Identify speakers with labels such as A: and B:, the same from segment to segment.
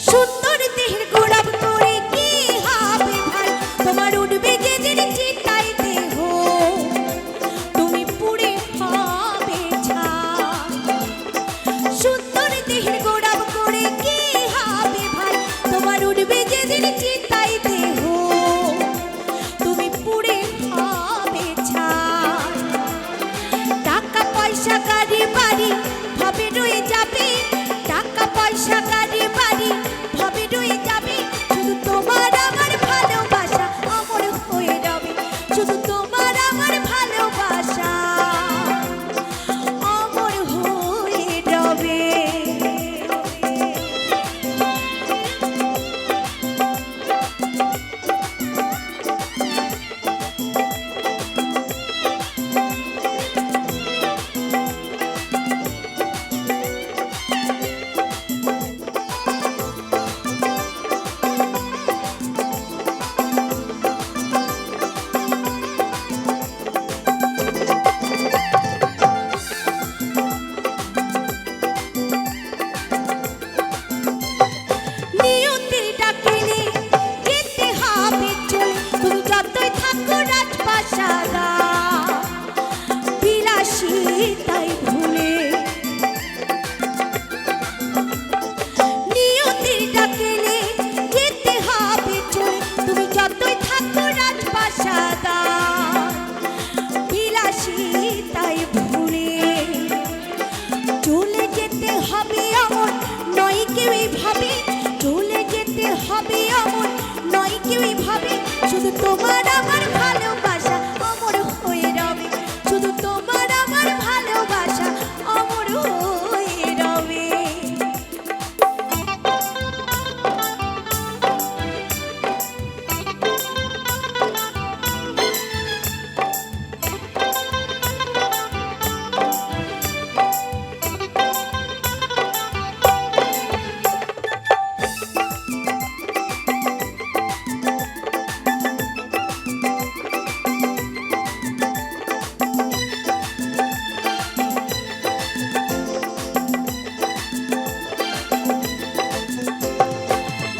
A: সুন্দর দেহের গোলাপ করে কি হবে ভাই, তোমার উঠবে যেদিন চিতায় দেহ, তুমি পুড়ে হবে ছাই। সুন্দর দেহের গোলাপ করে কি হবে ভাই, তোমার উঠবে যেদিন চিতায় দেহ, তুমি পুড়ে হবে ছাই। টাকা পয়সা গাড়ি বাড়ি ভাবে রয়ে যাবে, টাকা পয়সা গাড়ি বাড়ি ভাবে রয়ে যাবে, শুধু তোমার আমার ভালোবাসা অমর হয়ে রবে, শুধু তোমার আমার ভালোবাসা অমর হয়ে রবে। নিয়তির ডাকিলে যেতে হবে চলে, তুমি যতই থাকো রাজপ্রাসাদে বিলাসিতায় ভুলে। নিয়তির ডাকিলে যেতে হবে চলে, তুমি যতই থাকো রাজপ্রাসাদে বিলাসিতায় ভুলে। চলে যেতে হবে এমন নয় কেউই ভাবে, চলে যেতে হবে এমন নয় কেউই ভাবে, শুধু তোমার আমার ভালোবাসা অমর হয়ে রবে, শুধু তোমার আমার ভালোবাসা অমর হয়ে রবে।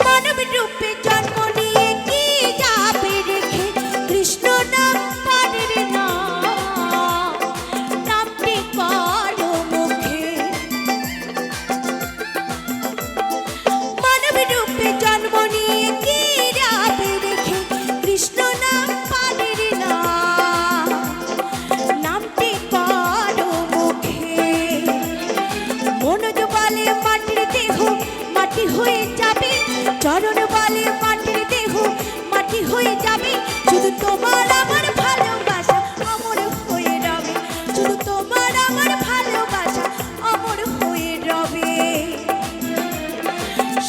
A: মানব রূপে জন্ম নিয়ে কি যাবে রেখে, কৃষ্ণ নাম পারের না নামটি করো মুখে। মানব রূপে জন্ম নিয়ে কি যাবে রেখে, কৃষ্ণ নাম পারের না নামটি করো মুখে। মনোজ বলে মাটির দেহ মাটি হয়ে যাবে, চরণ বলে মাটির দেহ মাটি হয়ে যাবে, শুধু তোমার আমার ভালোবাসা অমর হয়ে রবে, শুধু তোমার আমার ভালোবাসা অমর হয়ে রবে।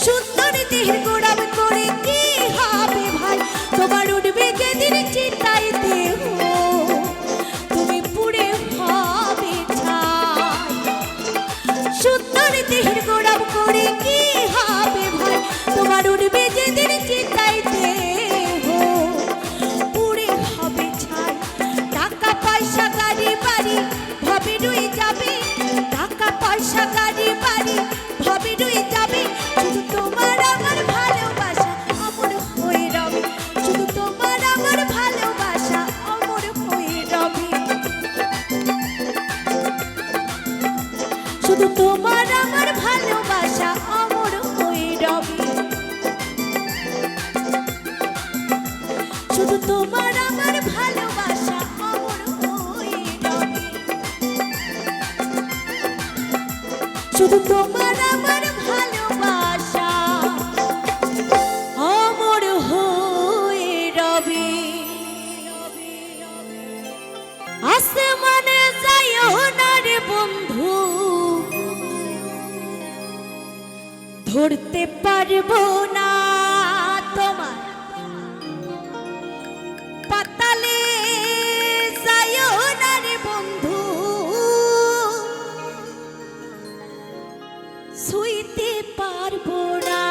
A: সুন্দর দেহের গোলাপ করে কি হবে ভাই, তোমার উঠবে যেদিন চিতায় দেহ, তুমি পুড়ে হবে ছাই। সুন্দর দেহের গোলাপ করে কি হবে ভাই, তোমার উঠবে যেদিন চিতায় দেহ, পুড়ে হবে ছাই। টাকা পয়সা গাড়ি বাড়ি ভাবে রয়ে যাবে, টাকা পয়সা গাড়ি বাড়ি ভাবে রয়ে যাবে, শুধু তোমার আমার ভালোবাসা অমর হয়ে রবে, শুধু তোমার আমার ভালোবাসা অমর হয়ে রবে, শুধু তোমার আমার ভালোবাসা অমর হয়ে রবে, শুধু তোমার আমার ভালোবাসা অমর হয়ে রবে, শুধু তোমার আমার ভালোবাসা অমর হয়ে রবে। আসমানে যাইও না রে বন্ধু, ধরতে পারবো না তোমার, পাতালে যাইও না রে বন্ধু, ছুঁইতে পারবো না।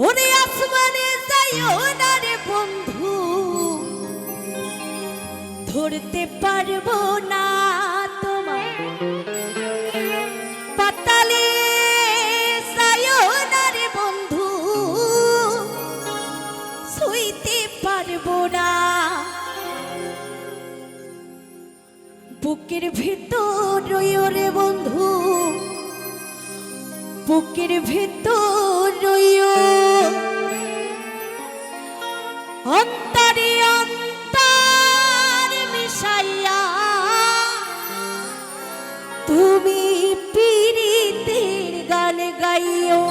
A: ওরে আসমানে যাইও না রে বন্ধু, ধরতে পারবো না তোমার, পাতালে যাইও না রে বন্ধু, ছুঁইতে পারবো না। বুকের ভেতর রইও রে বন্ধু, বুকের ভেতর রইও, অন্তরে অন্তর মিশাইয়া তুমি পীড়িতের গান গাইও।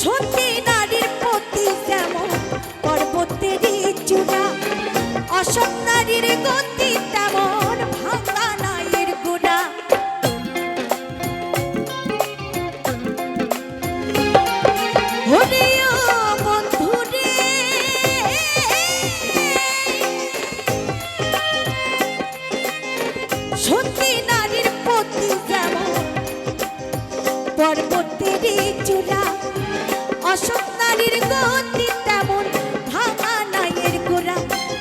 A: সত্যি নারীর প্রতি যেমন পর্বতেরই চূড়া, অসৎ নারীর গতি তেমন ভাঙা নায়ের গোড়া। হরিও বন্ধুরে সত্যি নারীর প্রতি যেমন পর্বতেরই চূড়া, অসৎ নারীর গতি তেমন ভাঙা নায়ের গোড়া।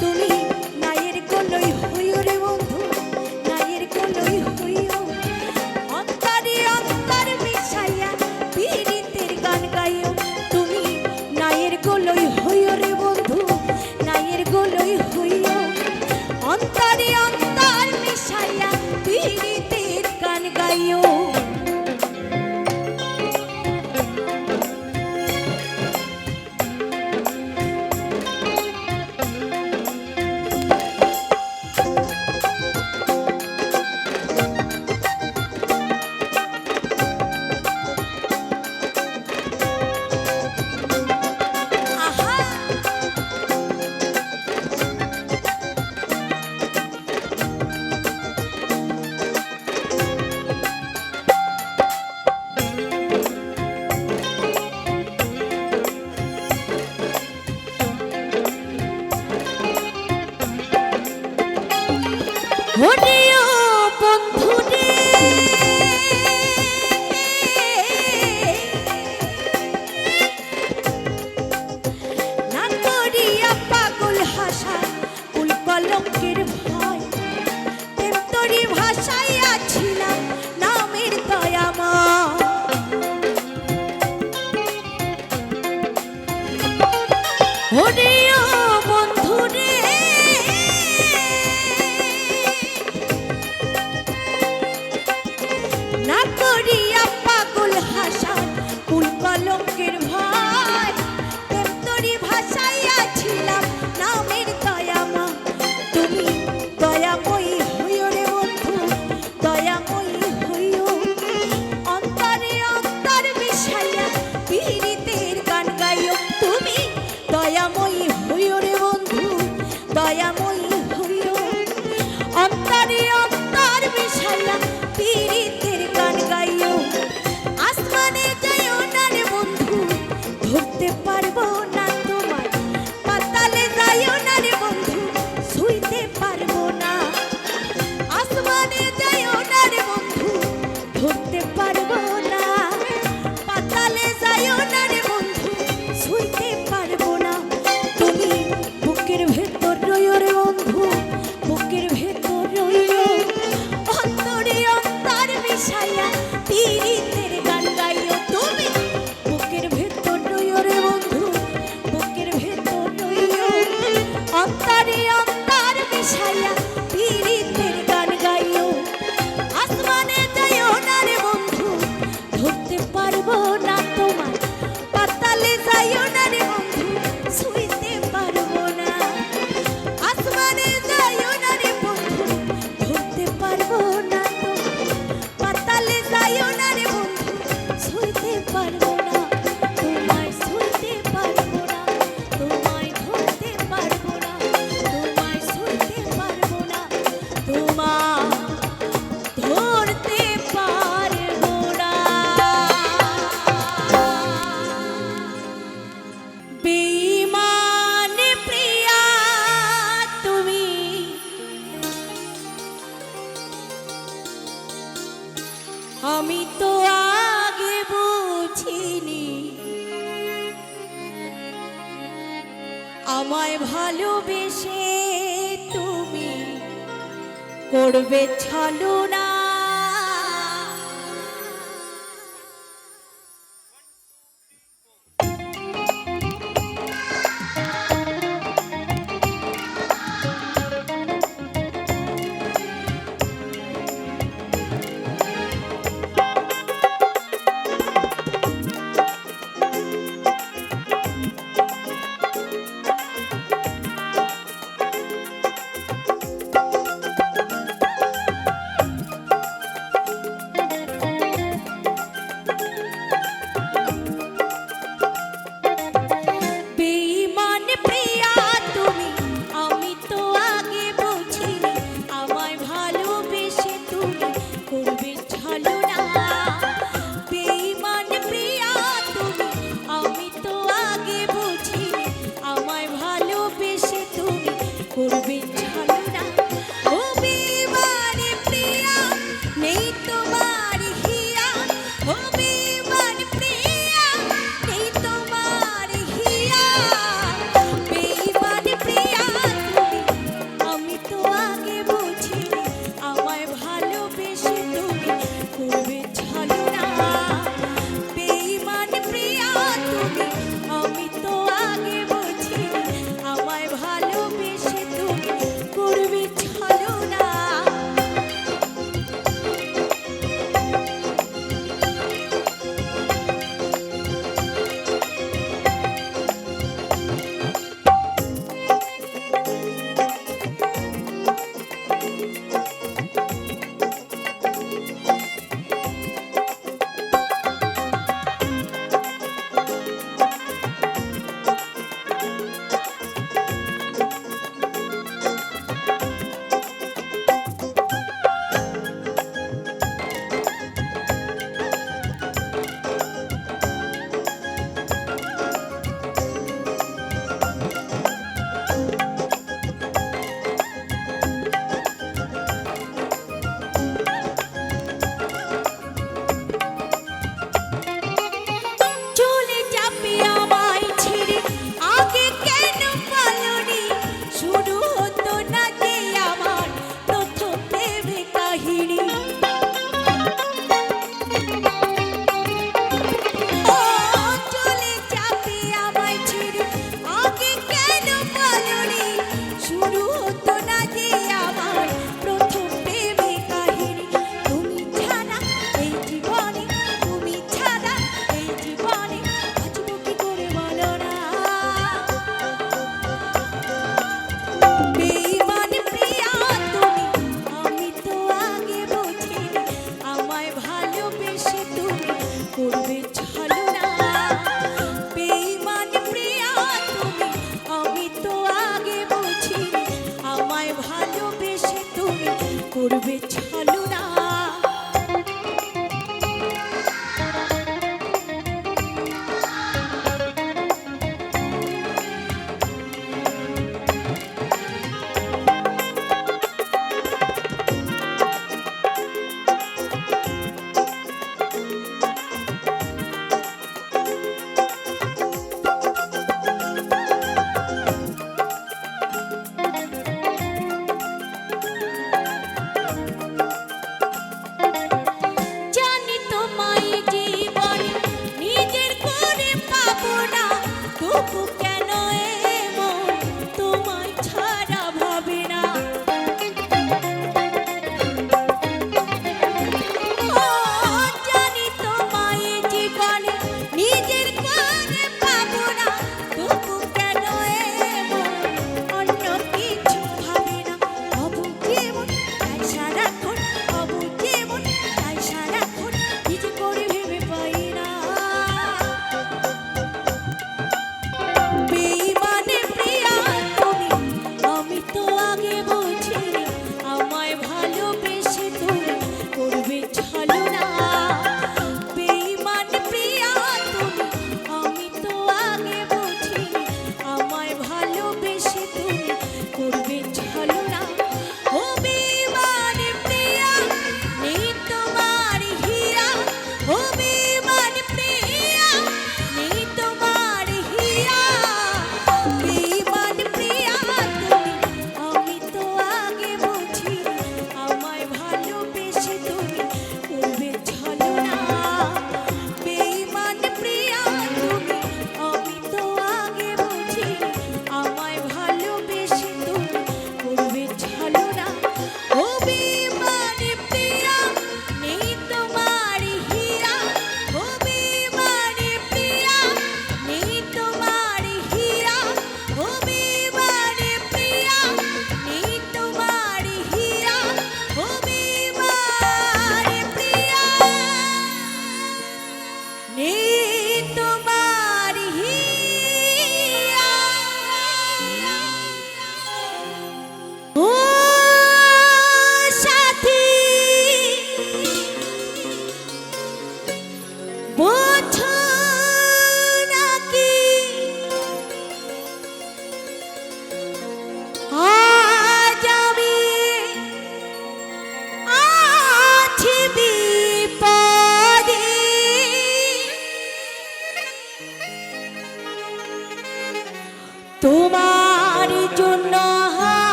A: তুমি নায়ের গোলই হইও রে বন্ধু, নায়ের গোলই হইও, অন্তরে অন্তর মিশাইয়া পীড়িতের গান গাইও। তুমি নায়ের গোলই হইও রে বন্ধু, নায়ের গোলই হইও, অন্তরে অন্তর মিশাইয়া পীড়িতের গান গাইও। হরিও বন্ধুরে না করিয়া পাগল হাসা কুল কলঙ্কের ভয়, তেমতরি ভাষাইয়াছিলাম নামের দয়াময়। হরিও বন্ধুরে দয়াময়ী হইও অন্তরে অন্তর মিশাইয়া পীড়িতের গান গাইও আসমানে যাইও না রে বন্ধু ধরতে পারবো না তোমায় পাতালে যাইও না রে বন্ধু ছুঁইতে পারবো না আসমানে যাইও না রে বন্ধু ধরতে পারবো না পাতালে যাইও না রে বন্ধু ছুঁইতে পারবো না তুমি বুকের ভেতর রইও রে বন্ধু বুকের ভেতর রইও অন্তরে অন্তর মিশাইয়া পীড়িতের গান গাইও তুমি বুকের ভেতর রইও রে বন্ধু বুকের ভেতর রইও অন্তরে অন্তর মিশাইয়া পীড়িতের গান গাইও আসমানে যাইও না রে বন্ধু ধরতে পারবো না তোমায় পাতালে যাইও না রে বন্ধু ছুঁইতে পারবো না আসমানে যাইও না রে বন্ধু ধরতে পারবো না তোমায় পাতালে যাইও না রে বন্ধু ছুঁইতে পারবো না তোমায় ছুঁইতে পারবো না তোমায় ধরতে পারবো না তোমায় ছুঁইতে পারবো না তোমায় ধরতে পারবো না বেঈমান প্রিয়া তুমি আমি তো আগে বুঝিনি আমায় ভালোবেসে তুমি করবে ছলনা বেঈমান প্রিয়া তুমি আমি তো আগে বুঝিনি আমায় ভালোবেসে তুমি করবে ছলনা বেঈমান প্রিয়া তুমি আমি তো আগে বুঝিনি আমায় ভালোবেসে তুমি করবে ছলনা ও বেঈমান প্রিয়া নেই তোমার হিয়া ও বেঈমান প্রিয়া নেই তোমার হিয়া বেঈমান প্রিয়া তুমি আমি তো আগে বুঝিনি আমায় ভালোবেসে তুমি করবে ছলনা বেঈমান প্রিয়া তুমি আমি তো আগে বুঝিনি আমায় ভালোবেসে তুমি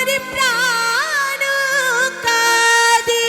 A: আমার প্রাণ কাঁদে।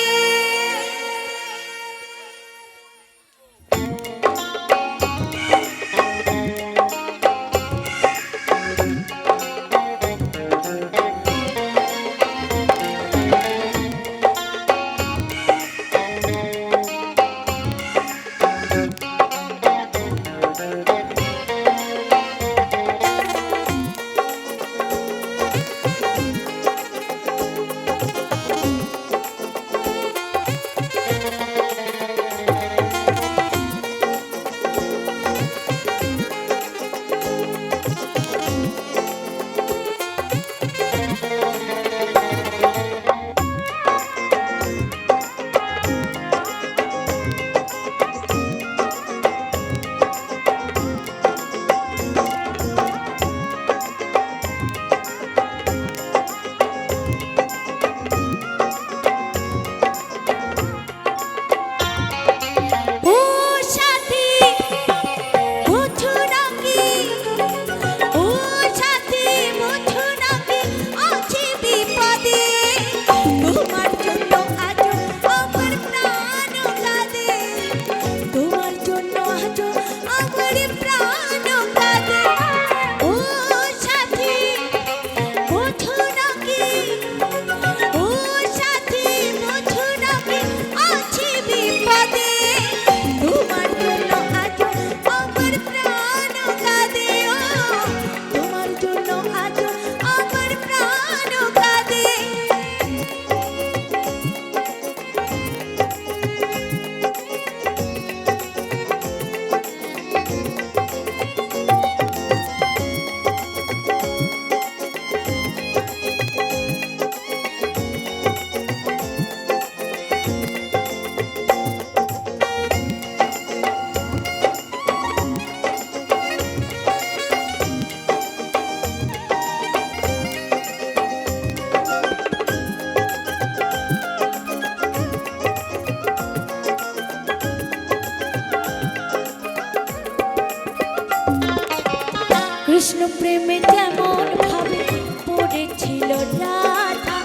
A: কৃষ্ণ প্রেমে যেমন ভাবে পড়েছিল রাধা,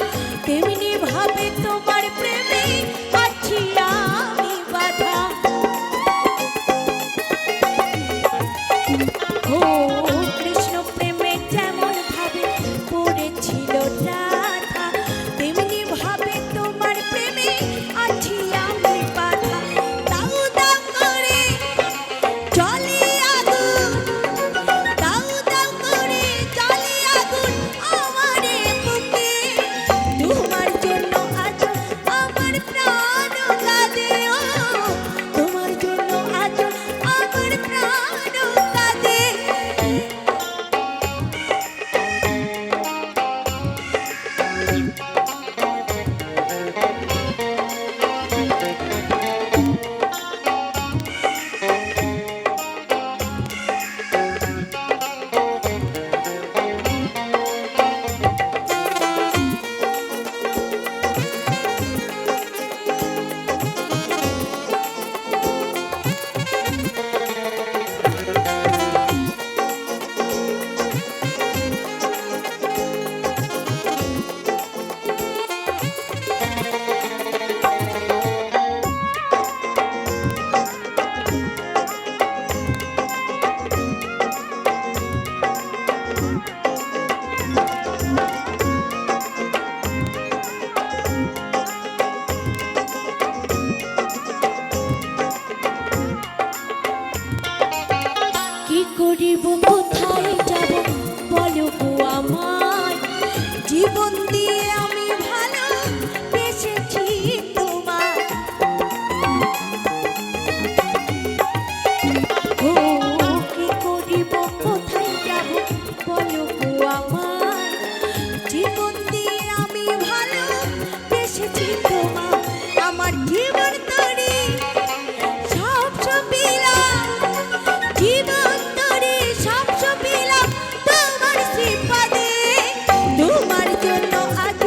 A: তেমনি ভাবে তোমার প্রেমে আছি আমি বাধা। ও কৃষ্ণ প্রেমে যেমন ভাবে পড়েছিল রাধা, তেমনি ভাবে তোমার প্রেমে আছি আমি বাধা। দাও দাও করে জলে আগুন, দাও দাও করে জলে আগুন আমারে বুকে। তোমার জন্য আজ আমার প্রাণ কাঁদে, ও তোমার জন্য আজ আমার প্রাণ কাঁদে। কি করিব কোথায় যাব বলো গো আমায়, জীবন দিয়ে আমি ভালো বেসেছি তোমার। ও কি করিব কোথায় যাব বলো গো আমায়, জীবন দিয়ে আমি ভালো বেসেছি তোমার। আমার জীবন তরি সব সপিলাম, জীবন তরি সব সপিলাম তোমার শ্রীপাদে। তোমার জন্য আজ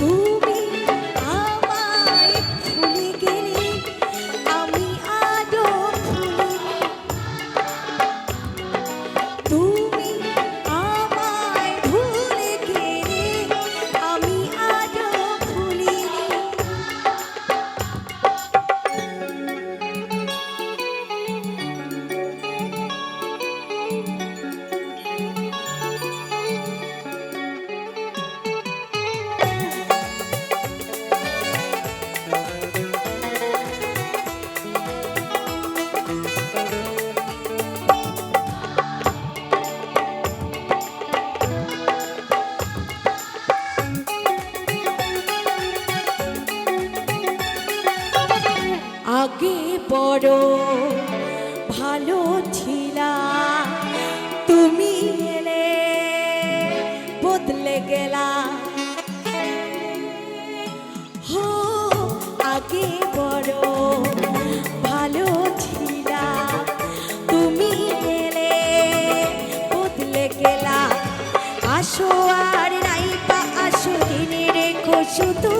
A: তুমি আমায় ভুলে গেলে আমি আজও ভুলি তুমি আমায় ভুলে গেলে আমি আজও ভুলিনি আগে বড় ভালো ছিলা তুমি এলে বদলে গেলা হো আগে বড় ভালো ছিলা তুমি এলে বদলে গেলা আসো আর নাই পা আসো দিনে রেখো শুধু